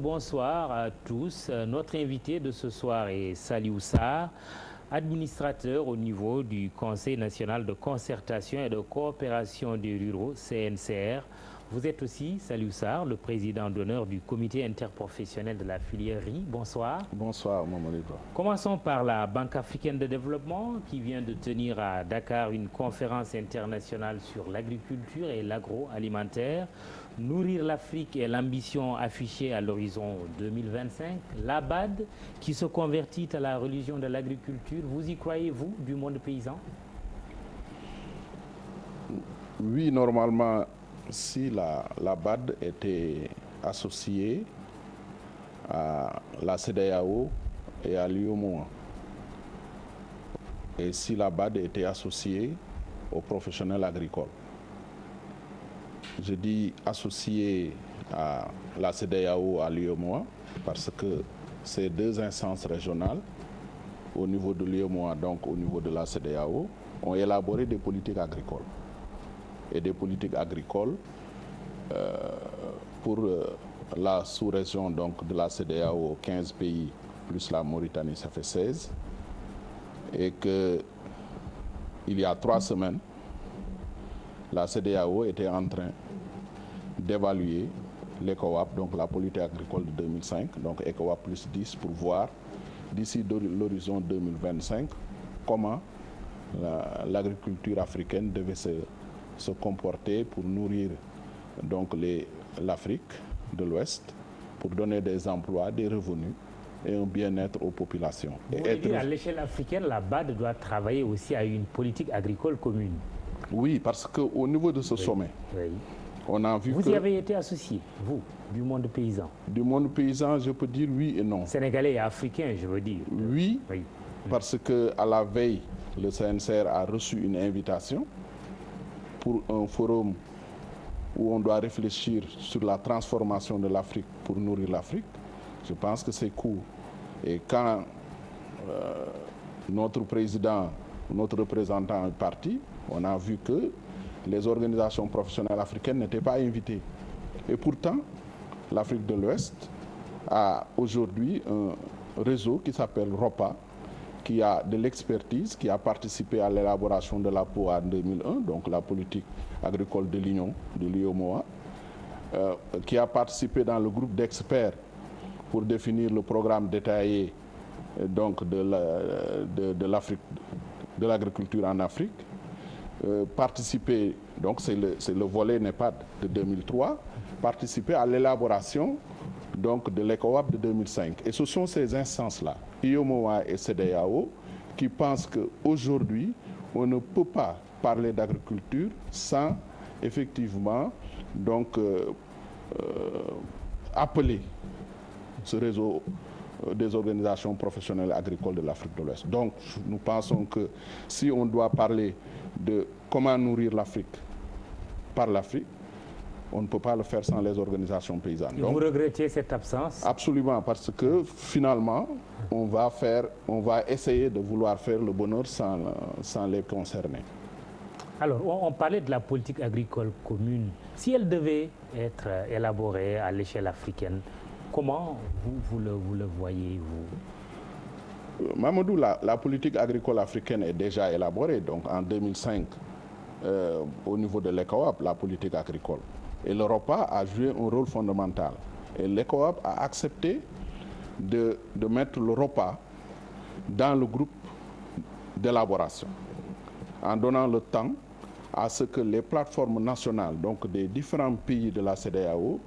bonsoir à tous. Notre invité de ce soir est Saliou Sarr, administrateur au niveau du Conseil national de concertation et de coopération des ruraux, CNCR. Vous êtes aussi, Saliou Sarr, le président d'honneur du comité interprofessionnel de la filière riz. Bonsoir. Bonsoir, Mamadou. Commençons par la Banque africaine de développement qui vient de tenir à Dakar une conférence internationale sur l'agriculture et l'agroalimentaire. Nourrir l'Afrique est l'ambition affichée à l'horizon 2025. La BAD qui se convertit à la religion de l'agriculture. Vous y croyez-vous, du monde paysan? Oui, normalement, si la BAD était associée à la CEDEAO et à l'UEMOA, et si la BAD était associée aux professionnels agricoles. Je dis associée à la CEDEAO, à l'UEMOA, parce que ces deux instances régionales, au niveau de l'UEMOA, donc au niveau de la CEDEAO, ont élaboré des politiques agricoles. Et des politiques agricoles pour la sous-région donc de la CEDEAO, 15 pays plus la Mauritanie, ça fait 16. Et que il y a 3 semaines, la CEDEAO était en train d'évaluer l'ECOWAP, donc la politique agricole de 2005, donc ECOWAP plus 10, pour voir d'ici l'horizon 2025 comment l'agriculture africaine devait se comporter pour nourrir donc l'Afrique de l'Ouest, pour donner des emplois, des revenus et un bien-être aux populations. Vous voulez dire, à l'échelle africaine, la BAD doit travailler aussi à une politique agricole commune? Oui, parce qu'au niveau de ce sommet, on a vu vous y avez été associé, vous, du monde paysan? Du monde paysan, je peux dire oui et non. Sénégalais et africains, je veux dire. Oui, parce qu'à la veille, le CNCR a reçu une invitation pour un forum où on doit réfléchir sur la transformation de l'Afrique pour nourrir l'Afrique. Je pense que c'est court. Et quand notre président, notre représentant est parti, on a vu que les organisations professionnelles africaines n'étaient pas invitées. Et pourtant, l'Afrique de l'Ouest a aujourd'hui un réseau qui s'appelle ROPA, qui a de l'expertise, qui a participé à l'élaboration de la POA en 2001, donc la politique agricole de l'Union, de l'UEMOA, qui a participé dans le groupe d'experts pour définir le programme détaillé donc de l'Afrique, de l'agriculture en Afrique, participer, donc c'est le volet NEPAD de 2003, participer à l'élaboration donc de l'ECOWAP de 2005. Et ce sont ces instances-là, UEMOA et CEDEAO, qui pensent qu'aujourd'hui, on ne peut pas parler d'agriculture sans effectivement donc appeler ce réseau des organisations professionnelles agricoles de l'Afrique de l'Ouest. Donc, nous pensons que si on doit parler de comment nourrir l'Afrique par l'Afrique, on ne peut pas le faire sans les organisations paysannes. Donc, vous regrettez cette absence? Absolument, parce que finalement, on va essayer de vouloir faire le bonheur sans les concerner. Alors, on parlait de la politique agricole commune. Si elle devait être élaborée à l'échelle africaine, comment vous le voyez, vous? Mamadou, la politique agricole africaine est déjà élaborée, donc en 2005, au niveau de l'ECOWAP, la politique agricole. Et l'Europa a joué un rôle fondamental. Et l'ECOWAP a accepté de mettre l'Europa dans le groupe d'élaboration, en donnant le temps à ce que les plateformes nationales, donc des différents pays de la CEDEAO,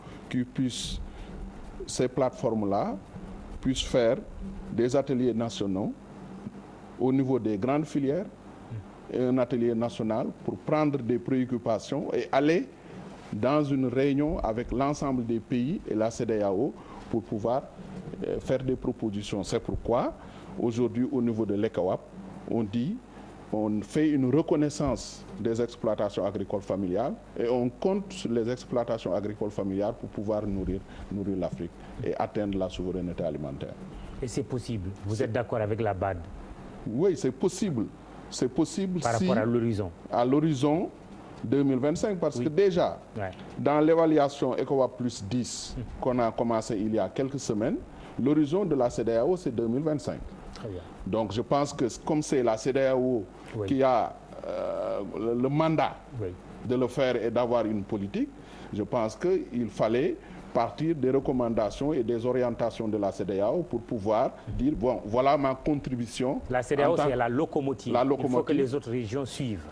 ces plateformes-là puissent faire des ateliers nationaux au niveau des grandes filières et un atelier national pour prendre des préoccupations et aller dans une réunion avec l'ensemble des pays et la CEDEAO pour pouvoir faire des propositions. C'est pourquoi aujourd'hui au niveau de l'ECOWAP, on fait une reconnaissance des exploitations agricoles familiales et on compte sur les exploitations agricoles familiales pour pouvoir nourrir l'Afrique et atteindre la souveraineté alimentaire. Et c'est possible? Vous êtes d'accord avec la BAD? Oui, c'est possible. C'est possible par rapport à l'horizon? À l'horizon 2025 parce que déjà, dans l'évaluation ECOWAS plus 10 qu'on a commencé il y a quelques semaines, l'horizon de la CEDEAO, c'est 2025. Très bien. Donc je pense que comme c'est la CEDEAO qui a le mandat de le faire et d'avoir une politique, je pense qu'il fallait partir des recommandations et des orientations de la CEDEAO pour pouvoir dire, bon, voilà ma contribution. La CEDEAO, c'est la locomotive. Il faut que les autres régions suivent.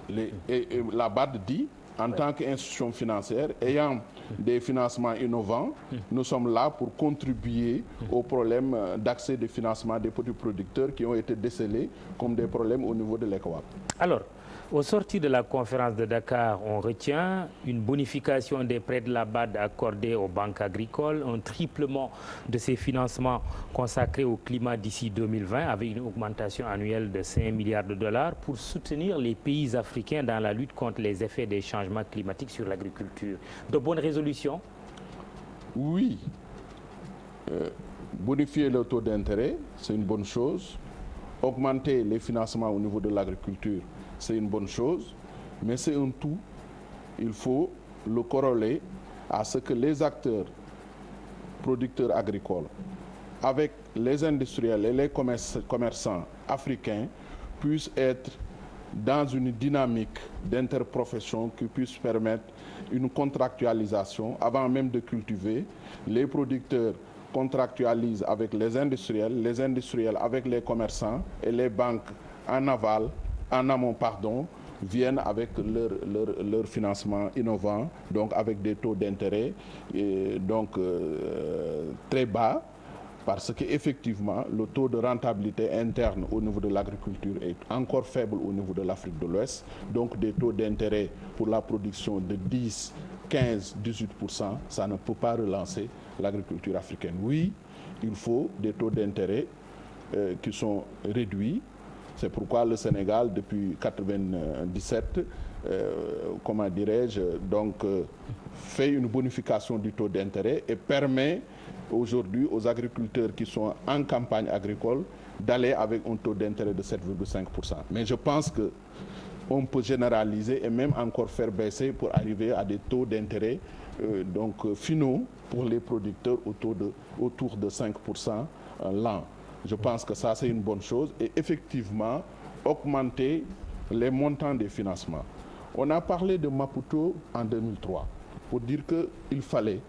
Et la BAD dit, en tant qu'institution financière, ayant des financements innovants, nous sommes là pour contribuer aux problèmes d'accès de financement des petits producteurs qui ont été décelés comme des problèmes au niveau de l'ECOWAS. Alors, au sortir de la conférence de Dakar, on retient une bonification des prêts de la BAD accordés aux banques agricoles, un triplement de ces financements consacrés au climat d'ici 2020 avec une augmentation annuelle de 5 milliards de dollars pour soutenir les pays africains dans la lutte contre les effets des changements climatiques sur l'agriculture. De bonnes résolutions? Oui. Bonifier le taux d'intérêt, c'est une bonne chose. Augmenter les financements au niveau de l'agriculture, c'est une bonne chose, mais c'est un tout. Il faut le corréler à ce que les acteurs producteurs agricoles, avec les industriels et les commerçants africains, puissent être dans une dynamique d'interprofession qui puisse permettre une contractualisation avant même de cultiver. Les producteurs contractualisent avec les industriels avec les commerçants et les banques en amont, viennent avec leur financement innovant, donc avec des taux d'intérêt très bas, parce qu'effectivement, le taux de rentabilité interne au niveau de l'agriculture est encore faible au niveau de l'Afrique de l'Ouest, donc des taux d'intérêt pour la production de 10, 15, 18%, ça ne peut pas relancer l'agriculture africaine. Oui, il faut des taux d'intérêt qui sont réduits. C'est pourquoi le Sénégal, depuis 1997, fait une bonification du taux d'intérêt et permet aujourd'hui aux agriculteurs qui sont en campagne agricole d'aller avec un taux d'intérêt de 7,5%. Mais je pense qu'on peut généraliser et même encore faire baisser pour arriver à des taux d'intérêt finaux pour les producteurs autour de 5% l'an. Je pense que ça, c'est une bonne chose. Et effectivement, augmenter les montants des financements. On a parlé de Maputo en 2003 pour dire qu'il fallait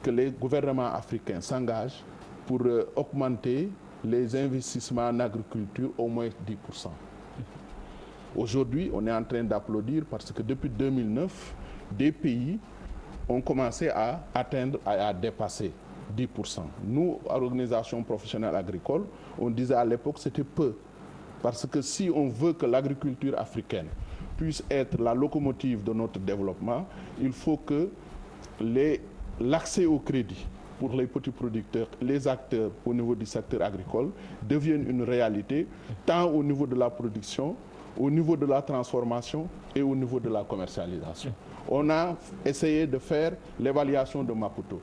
que les gouvernements africains s'engagent pour augmenter les investissements en agriculture au moins 10%. Aujourd'hui, on est en train d'applaudir parce que depuis 2009, des pays ont commencé à atteindre, à dépasser 10%. Nous, à l'organisation professionnelle agricole, on disait à l'époque que c'était peu. Parce que si on veut que l'agriculture africaine puisse être la locomotive de notre développement, il faut que l'accès au crédit pour les petits producteurs, les acteurs au niveau du secteur agricole devienne une réalité, tant au niveau de la production, au niveau de la transformation et au niveau de la commercialisation. On a essayé de faire l'évaluation de Maputo.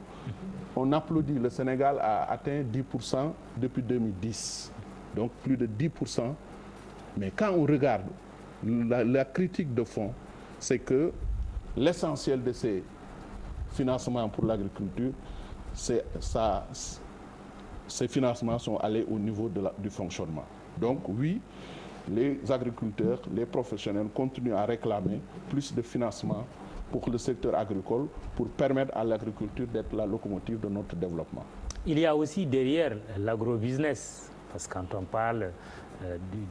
On applaudit, le Sénégal a atteint 10% depuis 2010, donc plus de 10%. Mais quand on regarde la critique de fond, c'est que l'essentiel de ces financements pour l'agriculture, ces financements sont allés au niveau du fonctionnement. Donc oui, les agriculteurs, les professionnels continuent à réclamer plus de financement pour le secteur agricole pour permettre à l'agriculture d'être la locomotive de notre développement. Il y a aussi derrière l'agrobusiness, parce que quand on parle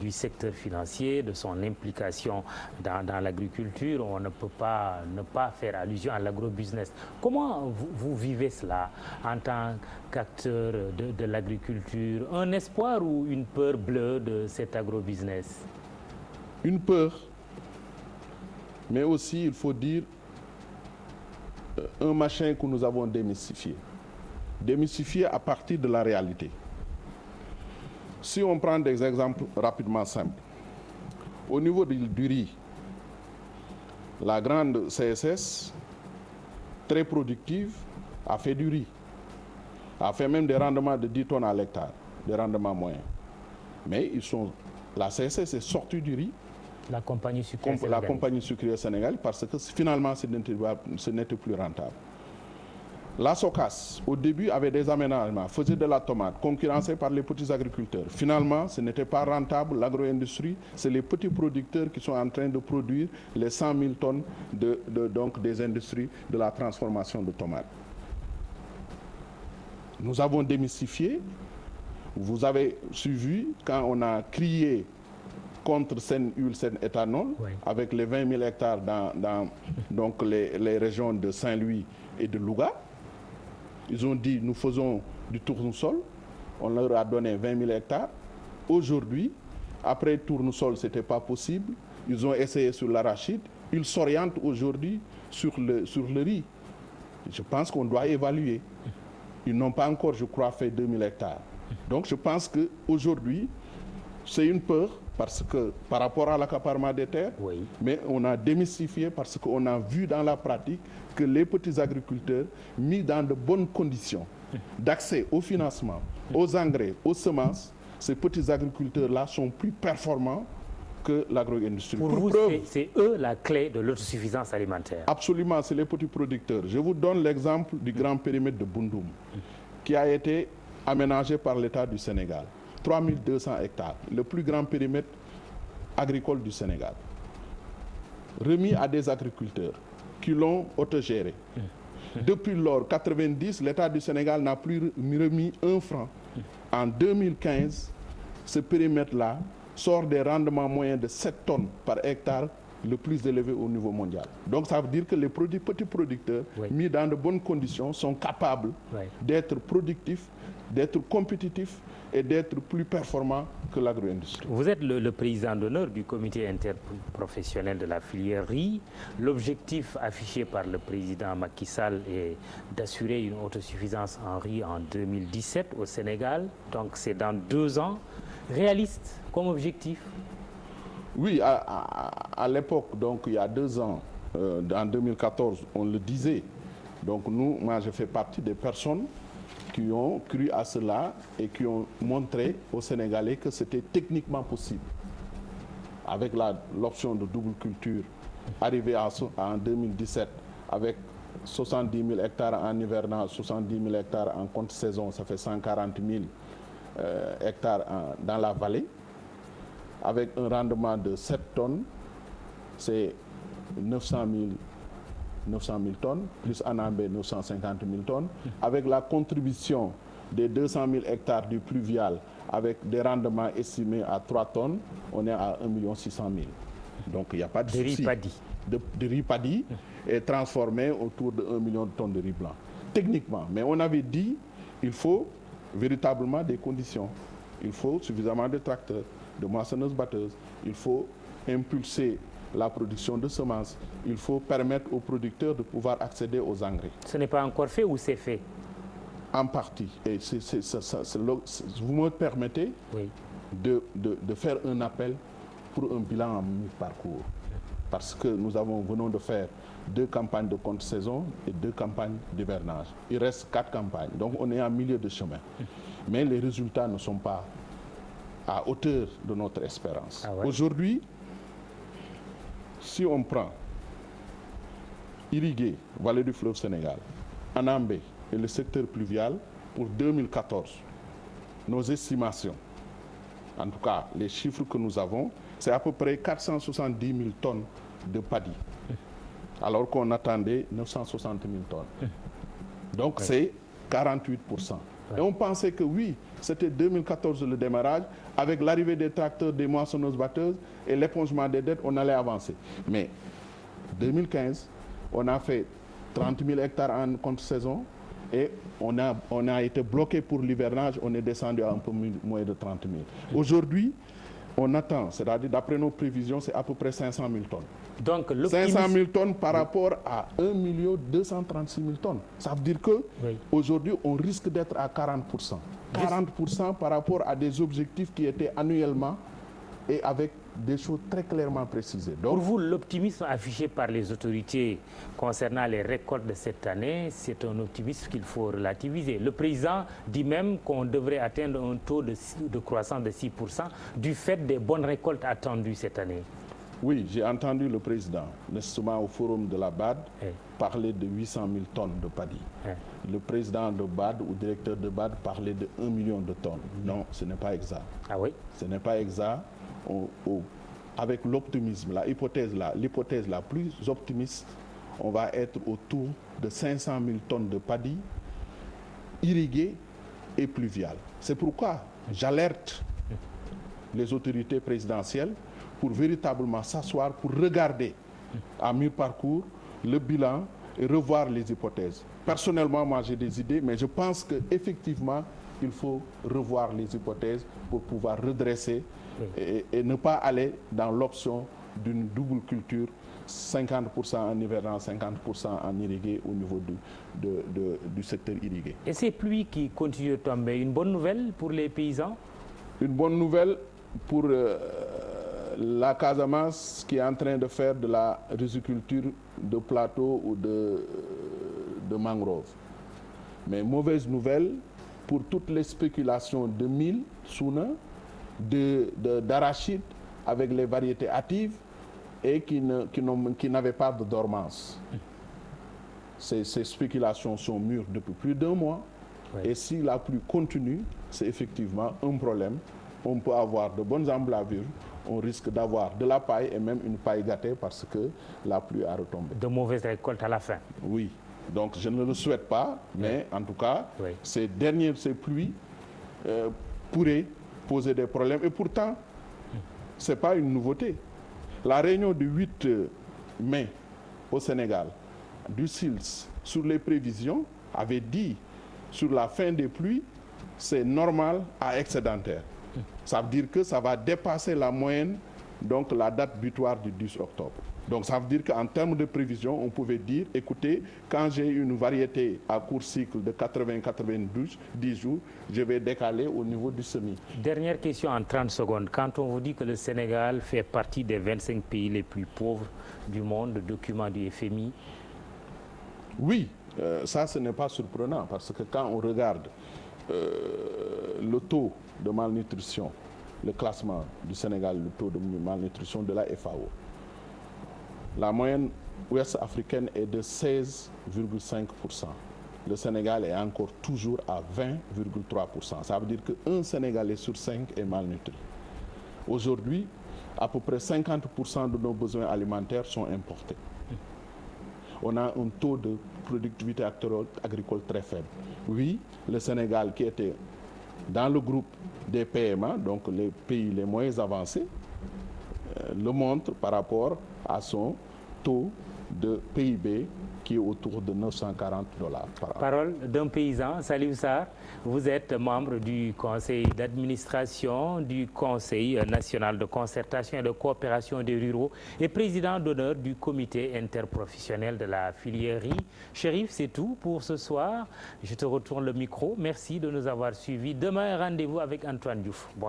du secteur financier, de son implication dans l'agriculture, on ne peut pas ne pas faire allusion à l'agrobusiness. Comment vous vivez cela en tant qu'acteur de l'agriculture? Un espoir ou une peur bleue de cet agrobusiness? Une peur, mais aussi, il faut dire, un machin que nous avons démystifié. Démystifié à partir de la réalité. Si on prend des exemples rapidement simples, au niveau du riz, la grande CSS, très productive, a fait du riz, a fait même des rendements de 10 tonnes à l'hectare, des rendements moyens. Mais la CSS est sortie du riz La compagnie sucrière la compagnie sucrière sénégalaise, parce que finalement, ce n'était plus rentable. La SOCAS, au début, avait des aménagements, faisait de la tomate, concurrencée par les petits agriculteurs. Finalement, ce n'était pas rentable. L'agro-industrie, c'est les petits producteurs qui sont en train de produire les 100 000 tonnes donc des industries de la transformation de tomates. Nous avons démystifié. Vous avez suivi quand on a crié contre Sen-Huile, Sen-Éthanol, oui, avec les 20 000 hectares dans donc les régions de Saint-Louis et de Louga. Ils ont dit, nous faisons du tournesol. On leur a donné 20 000 hectares. Aujourd'hui, après tournesol, ce n'était pas possible. Ils ont essayé sur l'arachide. Ils s'orientent aujourd'hui sur le riz. Je pense qu'on doit évaluer. Ils n'ont pas encore, je crois, fait 2 000 hectares. Donc, je pense qu'aujourd'hui, c'est une peur parce que, par rapport à l'accaparement des terres, oui, mais on a démystifié parce qu'on a vu dans la pratique que les petits agriculteurs, mis dans de bonnes conditions d'accès au financement, aux engrais, aux semences, ces petits agriculteurs-là sont plus performants que l'agro-industrie. Pour vous, c'est eux la clé de l'autosuffisance alimentaire? Absolument, c'est les petits producteurs. Je vous donne l'exemple du grand périmètre de Bundoum, qui a été aménagé par l'État du Sénégal. 3200 hectares, le plus grand périmètre agricole du Sénégal, remis à des agriculteurs qui l'ont autogéré. Depuis lors, 90, l'État du Sénégal n'a plus remis un franc. En 2015, ce périmètre-là sort des rendements moyens de 7 tonnes par hectare, le plus élevé au niveau mondial. Donc ça veut dire que les petits producteurs, oui, mis dans de bonnes conditions, sont capables, oui, d'être productifs, d'être compétitifs et d'être plus performants que l'agro-industrie. Vous êtes le président d'honneur du comité interprofessionnel de la filière riz. L'objectif affiché par le président Macky Sall est d'assurer une autosuffisance en riz en 2017 au Sénégal. Donc c'est dans 2 ans. Réaliste comme objectif? Oui, à l'époque, donc il y a 2 ans, en 2014, on le disait. Donc moi je fais partie des personnes qui ont cru à cela et qui ont montré aux Sénégalais que c'était techniquement possible. Avec l'option de double culture, arrivée en 2017 avec 70 000 hectares en hivernage, 70 000 hectares en contre-saison, ça fait 140 000 hectares dans la vallée. Avec un rendement de 7 tonnes, c'est 900 000 tonnes, plus Anambé 950 000 tonnes. Avec la contribution des 200 000 hectares du pluvial, avec des rendements estimés à 3 tonnes, on est à 1 600 000. Donc il n'y a pas de souci. De riz paddy est transformé autour de 1 million de tonnes de riz blanc. Techniquement, mais on avait dit qu'il faut véritablement des conditions. Il faut suffisamment de tracteurs, de moissonneuses-batteuses. Il faut impulser la production de semences. Il faut permettre aux producteurs de pouvoir accéder aux engrais. Ce n'est pas encore fait ou c'est fait? En partie. Et vous me permettez, oui, de faire un appel pour un bilan en mi-parcours. Parce que nous venons de faire 2 campagnes de contre-saison et 2 campagnes d'hivernage. Il reste 4 campagnes. Donc on est en milieu de chemin. Mais les résultats ne sont pas à hauteur de notre espérance. Ah ouais. Aujourd'hui, si on prend irrigué, vallée du fleuve Sénégal, Anambé et le secteur pluvial, pour 2014, nos estimations, en tout cas les chiffres que nous avons, c'est à peu près 470 000 tonnes de paddy, alors qu'on attendait 960 000 tonnes. Donc c'est 48%. Et on pensait que oui, c'était 2014 le démarrage, avec l'arrivée des tracteurs, des moissonneuses-batteuses et l'épongement des dettes, on allait avancer. Mais 2015, on a fait 30 000 hectares en contre-saison et on a été bloqué pour l'hivernage, on est descendu à un peu moins de 30 000. Aujourd'hui, on attend, c'est-à-dire d'après nos prévisions, c'est à peu près 500 000 tonnes. Donc, 500 000 tonnes par rapport à 1 236 000 tonnes. Ça veut dire qu'aujourd'hui, on risque d'être à 40%. 40% par rapport à des objectifs qui étaient annuellement et avec des choses très clairement précisées. Donc, pour vous, l'optimisme affiché par les autorités concernant les récoltes de cette année, c'est un optimisme qu'il faut relativiser. Le président dit même qu'on devrait atteindre un taux de croissance de 6% du fait des bonnes récoltes attendues cette année. Oui, j'ai entendu le président, justement au forum de la BAD, oui, parler de 800 000 tonnes de paddy. oui. Le président de BAD ou directeur de BAD parlait de 1 million de tonnes. Non, ce n'est pas exact. Ah oui? Ce n'est pas exact. Avec l'optimisme, l'hypothèse la plus optimiste, on va être autour de 500 000 tonnes de paddy irriguées et pluviales. C'est pourquoi j'alerte les autorités présidentielles pour véritablement s'asseoir, pour regarder à mi-parcours le bilan et revoir les hypothèses. Personnellement, moi j'ai des idées, mais je pense qu'effectivement, il faut revoir les hypothèses pour pouvoir redresser et ne pas aller dans l'option d'une double culture, 50% en hivernant, 50% en irrigué au niveau du secteur irrigué. Et ces pluies qui continuent de tomber, une bonne nouvelle pour les paysans? Une bonne nouvelle pour la Casamance qui est en train de faire de la riziculture de plateau ou de mangrove. Mais mauvaise nouvelle pour toutes les spéculations de mil, souna, d'arachide avec les variétés hâtives et qui n'avaient pas de dormance. Ces spéculations sont mûres depuis plus d'1 mois. Oui. Et si la pluie continue, c'est effectivement un problème. On peut avoir de bonnes emblavures, on risque d'avoir de la paille et même une paille gâtée parce que la pluie a retombé. De mauvaises récoltes à la fin. Oui, donc je ne le souhaite pas, mais en tout cas, oui, ces pluies pourraient poser des problèmes. Et pourtant, ce n'est pas une nouveauté. La réunion du 8 mai au Sénégal, du SILS, sur les prévisions, avait dit sur la fin des pluies, c'est normal à excédentaire. Ça veut dire que ça va dépasser la moyenne, donc la date butoir du 10 octobre. Donc ça veut dire qu'en termes de prévision, on pouvait dire, écoutez, quand j'ai une variété à court cycle de 80-92, 10 jours, je vais décaler au niveau du semis. Dernière question en 30 secondes. Quand on vous dit que le Sénégal fait partie des 25 pays les plus pauvres du monde, document du FMI? Oui, ça ce n'est pas surprenant parce que quand on regarde le taux de malnutrition, le classement du Sénégal, le taux de malnutrition de la FAO, la moyenne ouest africaine est de 16,5%. Le Sénégal est encore toujours à 20,3%. Ça veut dire qu'un Sénégalais sur 5 est malnutri. Aujourd'hui, à peu près 50% de nos besoins alimentaires sont importés. On a un taux de productivité agricole très faible. Oui, le Sénégal qui était dans le groupe des PMA, donc les pays les moins avancés, le montre par rapport à son taux de PIB qui est autour de 940 $ par an. Parole d'un paysan, Salif Sarr, vous êtes membre du conseil d'administration du Conseil national de concertation et de coopération des ruraux et président d'honneur du comité interprofessionnel de la filière riz. Chérif, c'est tout pour ce soir. Je te retourne le micro. Merci de nous avoir suivis. Demain, rendez-vous avec Antoine Diouf. Bonsoir.